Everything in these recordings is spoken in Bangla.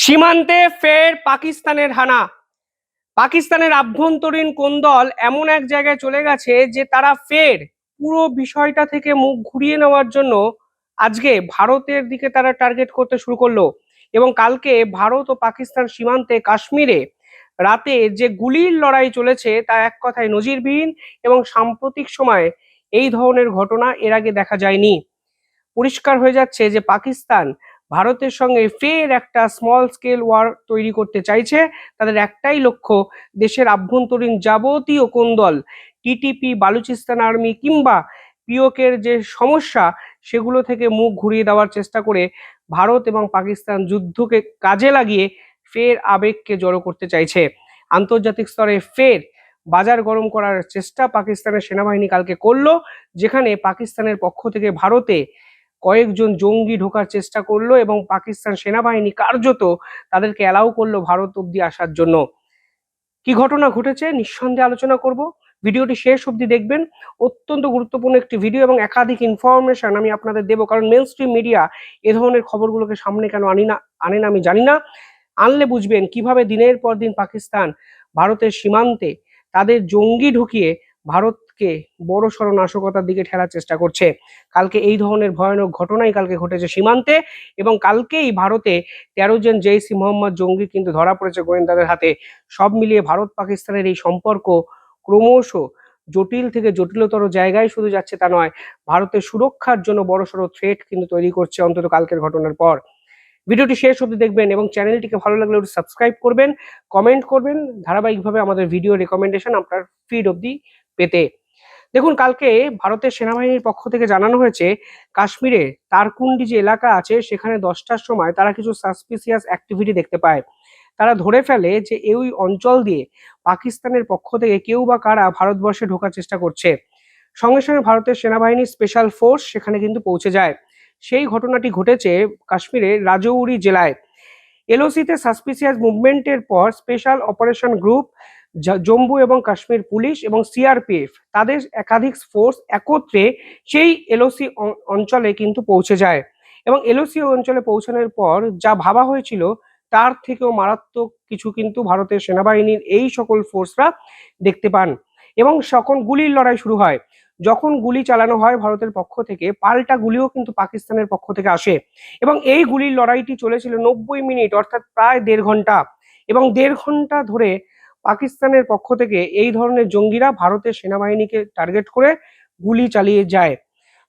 সীমান্তে ফের পাকিস্তানের হানা। পাকিস্তানের আভ্যন্তরীণ কোন্দল এমন এক জায়গায় চলে গেছে যে তারা ফের পুরো বিষয়টা থেকে মুখ ঘুরিয়ে নেওয়ার জন্য আজকে ভারতের দিকে তারা টার্গেট করতে শুরু করলো। এবং কালকে ভারত ও পাকিস্তান সীমান্তে কাশ্মীরে রাতে যে গুলির লড়াই চলেছে তা এক কথায় নজিরবিহীন এবং সাম্প্রতিক সময়ে এই ধরনের ঘটনা এর আগে দেখা যায়নি। পরিষ্কার হয়ে যাচ্ছে যে পাকিস্তান ভারতের সঙ্গে ফের একটা স্মল স্কেল ওয়ার তৈরি করতে চাইছে। তাদের একটাই লক্ষ্য, দেশের আভ্যন্তরীণ যাবতীয় কোন্দল, টিটিপি, বালুচিস্তান আর্মি কিংবা পিওকের যে সমস্যা সেগুলো থেকে মুখ ঘুরিয়ে দেওয়ার চেষ্টা করে ভারত এবং পাকিস্তান যুদ্ধকে কাজে লাগিয়ে ফের আবেগকে জড়ো করতে চাইছে। আন্তর্জাতিক স্তরে ফের বাজার গরম করার চেষ্টা পাকিস্তানের সেনাবাহিনী কালকে করলো, যেখানে পাকিস্তানের পক্ষ থেকে ভারতে কয়েকজন জঙ্গি ঢোকার চেষ্টা করলো এবং পাকিস্তান সেনাবাহিনী কার্যত তাদেরকে অ্যালাউ করলো ভারত অব্দি আসার জন্য। কি ঘটনা ঘটেছে নিঃসন্দেহে আলোচনা করব। ভিডিওটি শেষ অবধি দেখবেন। অত্যন্ত গুরুত্বপূর্ণ একটি ভিডিও এবং একাধিক ইনফরমেশন আমি আপনাদের দেবো, কারণ মেন স্ট্রিম মিডিয়া এ ধরনের খবরগুলোকে সামনে কেন আনে না আমি জানি না। আনলে বুঝবেন কিভাবে দিনের পর দিন পাকিস্তান ভারতের সীমান্তে তাদের জঙ্গি ঢুকিয়ে ভারতকে বড় সড় নাশকতার দিকে ঠেলার চেষ্টা করছে। কালকে এই ধরনের ভয়ানক ঘটনাই কালকে ঘটেছে সীমান্তে, এবং কালকেই ভারতে 13 জন জেইসি মোহাম্মদ জঙ্গি কিন্তু ধরা পড়েছে গোয়েন্দাদের হাতে। সব মিলিয়ে ভারত পাকিস্তানের এই সম্পর্ক ক্রমশ জটিল থেকে জটিলতর জায়গায় শুধু যাচ্ছে তা নয়, ভারতের সুরক্ষার জন্য বড়সড় থ্রেট কিন্তু তৈরি করছে অন্তত কালকের ঘটনার পর। ভিডিওটি শেষ অবধি দেখবেন এবং চ্যানেলটিকে ভালো লাগলে একটু সাবস্ক্রাইব করবেন, কমেন্ট করবেন ধারাবাহিকভাবে আমাদের ভিডিও রেকমেন্ডেশন আপনার ফিড অবধি পেতে। দেখুন, কালকে ভারতের সেনাবাহিনীর পক্ষ থেকে জানানো হয়েছে কাশ্মীরে তারকুন্ডি যে এলাকা আছে সেখানে 10টার সময় তারা কিছু সাসপিসিয়াস অ্যাক্টিভিটি দেখতে পায়। তারা ধরে ফেলে যে এই অঞ্চল দিয়ে পাকিস্তানের পক্ষ থেকে কেউ বা কারা ভারতবর্ষে ঢোকার চেষ্টা করছে। সঙ্গে সঙ্গে ভারতের সেনাবাহিনীর স্পেশাল ফোর্স সেখানে কিন্তু পৌঁছে যায়। সেই ঘটনাটি ঘটেছে কাশ্মীরের রাজৌরি জেলায়। এলওসিতে সাসপিসিয়াস মুভমেন্টের পর স্পেশাল অপারেশন গ্রুপ, জম্মু এবং কাশ্মীর পুলিশ এবং সিআরপিএফ তাদের একাধিক ফোর্স একত্রে সেই এলওসি অঞ্চলে কিন্তু পৌঁছে যায়। এবং এলওসি অঞ্চলে পৌঁছানোর পর যা ভাবা হয়েছিল তার থেকেও মারাত্মক কিছু কিন্তু ভারতের সেনাবাহিনীর এই সকল ফোর্সরা দেখতে পান, এবং তখন গুলির লড়াই শুরু হয়। যখন গুলি চালানো হয় ভারতের পক্ষ থেকে, পাল্টা গুলিও কিন্তু পাকিস্তানের পক্ষ থেকে আসে, এবং এই গুলির লড়াইটি চলেছিল 90 মিনিট, অর্থাৎ প্রায় 1.5 ঘন্টা। এবং 1.5 ঘন্টা ধরে পাকিস্তানের পক্ষ থেকে এই ধরনের জঙ্গিরা ভারতের সেনাবাহিনীকে টার্গেট করে গুলি চালিয়ে যায়।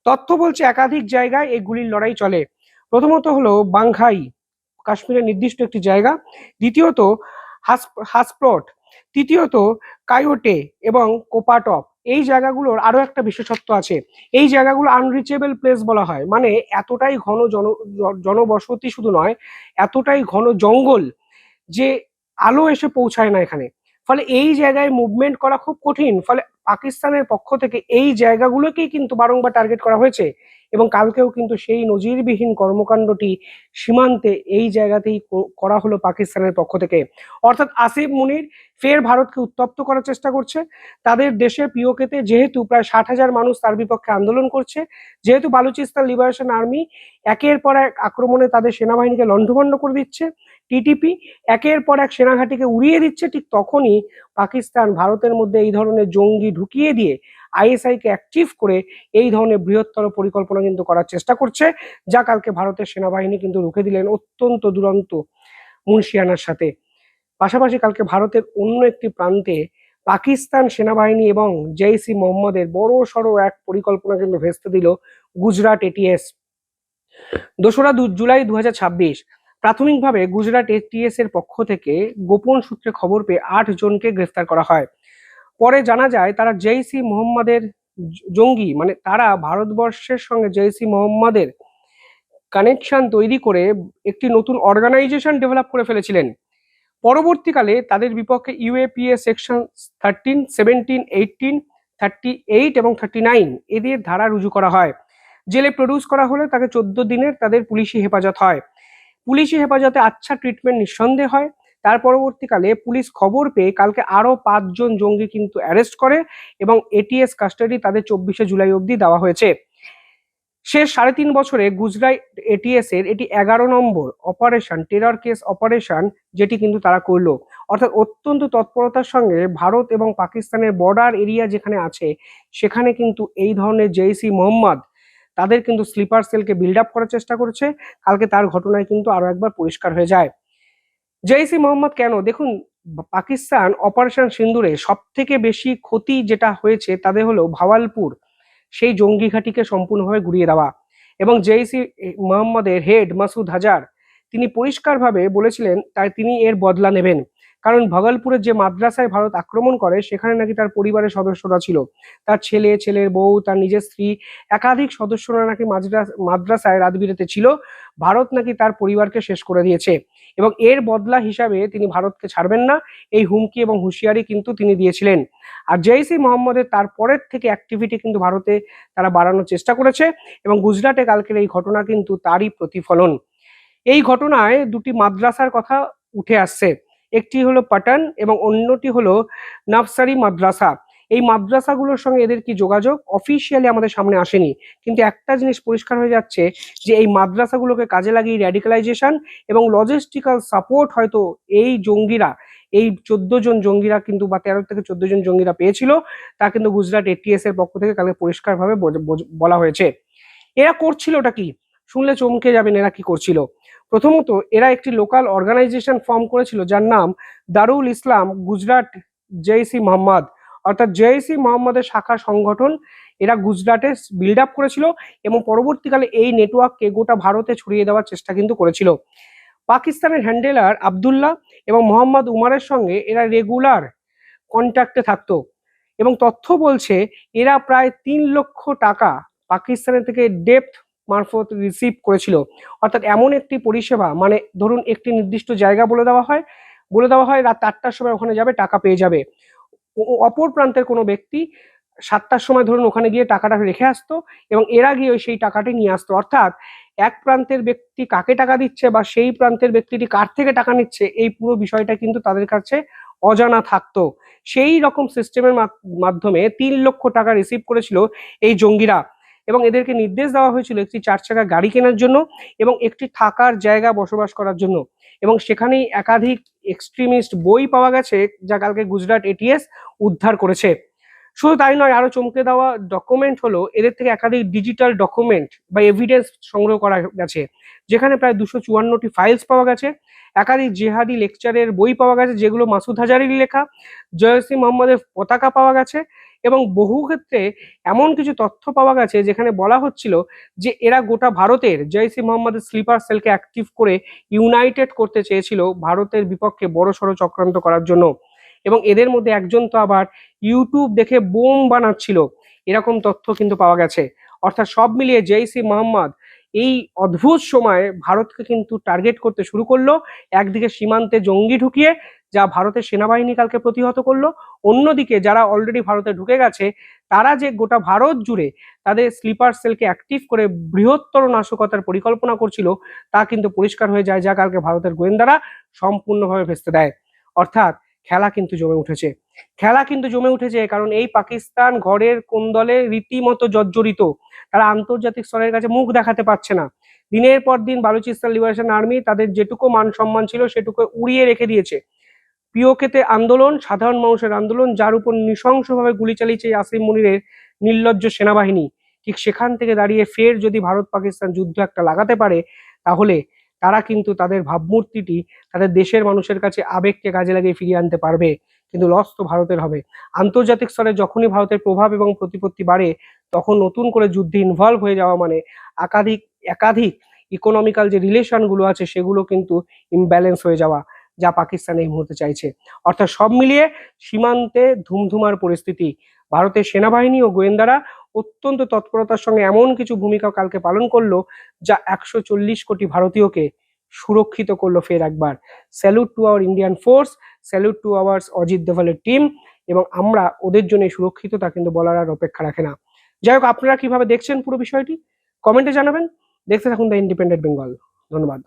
তথ্য বলছে একাধিক জায়গায় এই গুলির লড়াই চলে। প্রথমত হলো বাংখাই, কাশ্মীরের নির্দিষ্ট একটি জায়গা। দ্বিতীয়ত হাসপ্লট। তৃতীয়ত কায়োটে এবং কোপাটপ। এই জায়গাগুলোর আরো একটা বিশেষত্ব আছে, এই জায়গাগুলো আনরিচেবল প্লেস বলা হয়, মানে এতটাই ঘন জনবসতি শুধু নয়, এতটাই ঘন জঙ্গল যে আলো এসে পৌঁছায় না এখানে। ফলে এই জায়গায় মুভমেন্ট করা খুব কঠিন। ফলে পাকিস্তানের পক্ষ থেকে এই জায়গাগুলোকেই কিন্তু বারংবার টার্গেট করা হয়েছে, এবং কালকেও কিন্তু সেই নজিরবিহীন কর্মকাণ্ডটি সীমান্তে এই জায়গাতেই করা হলো পাকিস্তানের পক্ষ থেকে। অর্থাৎ আসিফ মুনির ফের ভারতকে উত্তপ্ত করার চেষ্টা করছে। তাদের দেশের পিওকেতে যেহেতু প্রায় 60,000 মানুষ তার বিপক্ষে আন্দোলন করছে, যেহেতু বালুচিস্তান লিবারেশন আর্মি একের পর এক আক্রমণে তাদের সেনাবাহিনীকে লণ্ডভণ্ড করে দিচ্ছে, টিটিপি একের পর এক সেনাঘাঁটিকে উড়িয়ে দিচ্ছে, ঠিক তখনই পাকিস্তান ভারতের মধ্যে এই ধরনের জঙ্গি ঢুকিয়ে দিয়ে আইএসআইকে অ্যাক্টিভ করে এই ধরনের বৃহত্তর পরিকল্পনা কিন্তু করার চেষ্টা করছে, যা কালকে ভারতের সেনাবাহিনী কিন্তু রুখে দিলেন অত্যন্ত দুরন্ত মুনশিয়ানার সাথে। পাশাপাশি কালকে ভারতের অন্য একটি প্রান্তে পাকিস্তান সেনাবাহিনী এবং জেইসি মোহাম্মদের বড় সড়ো এক পরিকল্পনা কিন্তু ভেস্তে দিল গুজরাট এটিএস। 2রা জুলাই 2026 প্রাথমিকভাবে গুজরাট এটিএস এর পক্ষ থেকে গোপন সূত্রে খবর পেয়ে 8 জনকে গ্রেফতার করা হয়। পরে জানা যায় তারা জেইসি মোহাম্মদের জঙ্গি, মানে তারা ভারতবর্ষের সঙ্গে জেইসি মোহাম্মদের কানেকশন তৈরি করে একটি নতুন অর্গানাইজেশন ডেভেলপ করে ফেলেছিলেন। পরবর্তীকালে তাদের বিপক্ষে ইউএপিএ সেকশন 13, 17, 18, 38 এবং 39 এদের ধারা রুজু করা হয়। জেলে প্রডিউস করা হলে তাকে 14 দিনের তাদের পুলিশি হেফাজত হয়। পুলিশি হেফাজতে আচ্ছা ট্রিটমেন্ট নিঃসন্দেহে হয়। তার পরবর্তীকালে পুলিশ খবর পেয়ে কালকে আরো 5 জন জঙ্গি কিন্তু অ্যারেস্ট করে, এবং এটিএস কাস্টাডি তাদের 24শে জুলাই অবধি দেওয়া হয়েছে। শেষ 3.5 বছরে গুজরাট এটিএস এর এটি 11 নম্বর অপারেশন, টেরর কেস অপারেশন, যেটি কিন্তু তারা করলো। অর্থাৎ অত্যন্ত তৎপরতার সঙ্গে ভারত এবং পাকিস্তানের বর্ডার এরিয়া যেখানে আছে সেখানে কিন্তু এই ধরনের জেইশ ই মোহাম্মদ তাদের কিন্তু স্লিপার সেলকে বিল্ড আপ করার চেষ্টা করেছে। কালকে তার ঘটনায় কিন্তু আরো একবার পরিষ্কার হয়ে যায়। জেইশ ই মোহাম্মদ কেন, দেখুন, পাকিস্তান অপারেশন সিন্দুরে সব থেকে বেশি ক্ষতি যেটা হয়েছে তাদের হলো ভাওয়ালপুর সেই জঙ্গি ঘাঁটিকে সম্পূর্ণভাবে গুড়িয়ে দেওয়া। এবং জেইশ ই মোহাম্মদের হেড মাসুদ হাজার তিনি পরিষ্কারভাবে বলেছিলেন তাই তিনি এর বদলা নেবেন। কারণ ভাগলপুরের যে মাদ্রাসায় ভারত আক্রমণ করে সেখানে নাকি তার পরিবারের সদস্যরা ছিল, তার ছেলে, ছেলের বউ, তার নিজের স্ত্রী, একাধিক সদস্যরা নাকি মাদ্রাসায় রাত বিরেতে ছিল। ভারত নাকি তার পরিবারকে শেষ করে দিয়েছে এবং এর বদলা হিসাবে তিনি ভারতকে ছাড়বেন না, এই হুমকি এবং হুঁশিয়ারি কিন্তু তিনি দিয়েছিলেন। আর জেইশ ই মোহাম্মদের তারপরের থেকে অ্যাক্টিভিটি কিন্তু ভারতে তারা বাড়ানোর চেষ্টা করেছে এবং গুজরাটে কালকের এই ঘটনা কিন্তু তারই প্রতিফলন। এই ঘটনায় দুটি মাদ্রাসার কথা উঠে আসছে, একটি হলো পাঠান এবং অন্যটি হলো নাফসারি মাদ্রাসা। এই মাদ্রাসাগুলোর সঙ্গে এদের কি যোগাযোগ অফিসিয়ালি আমাদের সামনে আসেনি, কিন্তু একটা জিনিস পরিষ্কার হয়ে যাচ্ছে যে এই মাদ্রাসাগুলোকে কাজে লাগিয়ে র্যাডিকালাইজেশন এবং লজিস্টিক্যাল সাপোর্ট হয়তো এই জঙ্গিরা, এই 14 জন জঙ্গিরা কিন্তু বা 13 থেকে 14 জন জঙ্গিরা পেয়েছিল, তা কিন্তু গুজরাট এটিএস এর পক্ষ থেকে কালকে পরিষ্কারভাবে বলা হয়েছে। এরা করছিলটা কি, শুনলে চমকে যাবেন এরা কি করছিল। প্রথমত এরা একটি লোকাল অর্গানাইজেশন ফর্ম করেছিল যার নাম দারুল ইসলাম গুজরাট জেইশ ই মোহাম্মদ, অর্থাৎ জেইশ ই মোহাম্মদের শাখা সংগঠন এরা গুজরাটে বিল্ড আপ করেছিল এবং পরবর্তীকালে এই নেটওয়ার্ককে গোটা ভারতে ছড়িয়ে দেওয়ার চেষ্টা কিন্তু করেছিল। পাকিস্তানের হ্যান্ডেলার আবদুল্লাহ এবং মোহাম্মদ উমারের সঙ্গে এরা রেগুলার কন্ট্যাক্টে থাকতো এবং তথ্য বলছে এরা প্রায় 3 লক্ষ টাকা পাকিস্তানের থেকে ডেপ্থ মারফত রিসিভ করেছিল। অর্থাৎ এমন একটি পরিষেবা, মানে ধরুন একটি নির্দিষ্ট জায়গা বলে দেওয়া হয় রাত 8টার সময় ওখানে যাবে, টাকা পেয়ে যাবে। অপর প্রান্তের কোনো ব্যক্তি 7টার সময় ধরুন ওখানে গিয়ে টাকাটা রেখে আসতো এবং এরা গিয়ে সেই টাকাটি নিয়ে আসতো। অর্থাৎ এক প্রান্তের ব্যক্তি কাকে টাকা দিচ্ছে বা সেই প্রান্তের ব্যক্তিটি কার থেকে টাকা নিচ্ছে এই পুরো বিষয়টা কিন্তু তাদের কাছে অজানা থাকতো। সেই রকম সিস্টেমের মাধ্যমে 3 লক্ষ টাকা রিসিভ করেছিল এই জঙ্গিরা এবং এদেরকে নির্দেশ দেওয়া হয়েছিল একটি 4 চাকা গাড়ি কেনার জন্য এবং একটি থাকার জায়গা বসবাস করার জন্য। এবং সেখানেই একাধিক এক্সট্রিমিস্ট বই পাওয়া গেছে যা কালকে গুজরাট এটিএস উদ্ধার করেছে। শুধু তাই নয়, আরো চমকে দেওয়া ডকুমেন্ট হলো এদের থেকে একাধিক ডিজিটাল ডকুমেন্ট বা এভিডেন্স সংগ্রহ করা গেছে, যেখানে প্রায় 254টি ফাইলস পাওয়া গেছে, একাধিক জেহাদি লেকচারের বই পাওয়া গেছে যেগুলো মাসুদ হাজারির লেখা, জয়েশ ই মোহাম্মদের পতাকা পাওয়া গেছে এবং বহু ক্ষেত্রে এমন কিছু তথ্য পাওয়া গেছে যেখানে বলা হচ্ছিল যে এরা গোটা ভারতের জয়েশ ই মোহাম্মদের স্লিপার সেলকে অ্যাক্টিভ করে ইউনাইটেড করতে চেয়েছিল ভারতের বিপক্ষে বড়সড় চক্রান্ত করার জন্য। এবং এদের মধ্যে একজন তো আবার ইউটিউব দেখে বোম বানাচ্ছিল, এরকম তথ্য কিন্তু পাওয়া গেছে। অর্থাৎ সব মিলিয়ে জেইশ ই মোহাম্মদ এই অদ্ভুত সময়ে ভারতকে কিন্তু টার্গেট করতে শুরু করলো, একদিকে সীমান্তে জঙ্গি ঢুকিয়ে যা ভারতের সেনাবাহিনী কালকে প্রতিহত করলো, অন্যদিকে যারা অলরেডি ভারতে ঢুকে গেছে তারা যে গোটা ভারত জুড়ে তাদের স্লিপার সেলকে অ্যাক্টিভ করে বৃহত্তর নাশকতার পরিকল্পনা করছিল তা কিন্তু পরিষ্কার হয়ে যায়, যা কালকে ভারতের গোয়েন্দারা সম্পূর্ণভাবে ভেস্তে দেয়। অর্থাৎ খেলা কিন্তু জমে উঠেছে কারণ এই পাকিস্তান ঘরের কোন দলে রীতিমতো জর্জরিত, তারা আন্তর্জাতিক স্তরের কাছে মুখ দেখাতে পারছে না। দিনের পর দিন বালুচিস্তান লিবারেশন আর্মি তাদের যেটুকু মান সম্মান ছিল সেটুকু উড়িয়ে রেখে দিয়েছে। পিওকেতে আন্দোলন, সাধারণ মানুষের আন্দোলন, যার উপর নৃশংসভাবে গুলি চালিয়েছে আসিম মুনিরের নির্লজ্জ সেনাবাহিনী, ঠিক সেখান থেকে দাঁড়িয়ে ফের যদি ভারত পাকিস্তান যুদ্ধ একটা লাগাতে পারে তাহলে তারা কিন্তু তাদের ভাবমূর্তিটি তাদের দেশের মানুষের কাছে আবেগকে কাজে লাগিয়ে ফিরিয়ে আনতে পারবে, কিন্তু লস তো ভারতের হবে। আন্তর্জাতিক স্তরে যখনই ভারতের প্রভাব এবং প্রতিপত্তি বাড়ে তখন নতুন করে যুদ্ধে ইনভলভ হয়ে যাওয়া মানে একাধিক একাধিক ইকোনমিক্যাল যে রিলেশন গুলো আছে সেগুলো কিন্তু ইমব্যালেন্স হয়ে যাওয়া, যা পাকিস্তান এই মুহূর্তে চাইছে। অর্থাৎ সব মিলিয়ে সীমান্তে ধুমধুমার পরিস্থিতি। ভারতের সেনাবাহিনী ও গোয়েন্দারা অত্যন্ত তৎপরতার সঙ্গে এমন কিছু ভূমিকা কালকে পালন করলো যা 140 কোটি ভারতীয়কে সুরক্ষিত করলো ফের একবার। Salute to our Indian force, salute to our Ajit দোভালের টিম, এবং আমরা ওদের জন্য সুরক্ষিত তা কিন্তু বলার আর অপেক্ষা রাখে না। যাই হোক, আপনারা কিভাবে দেখছেন পুরো বিষয়টি কমেন্টে জানাবেন। দেখতে থাকুন দ্য ইন্ডিপেন্ডেন্ট বেঙ্গল। ধন্যবাদ।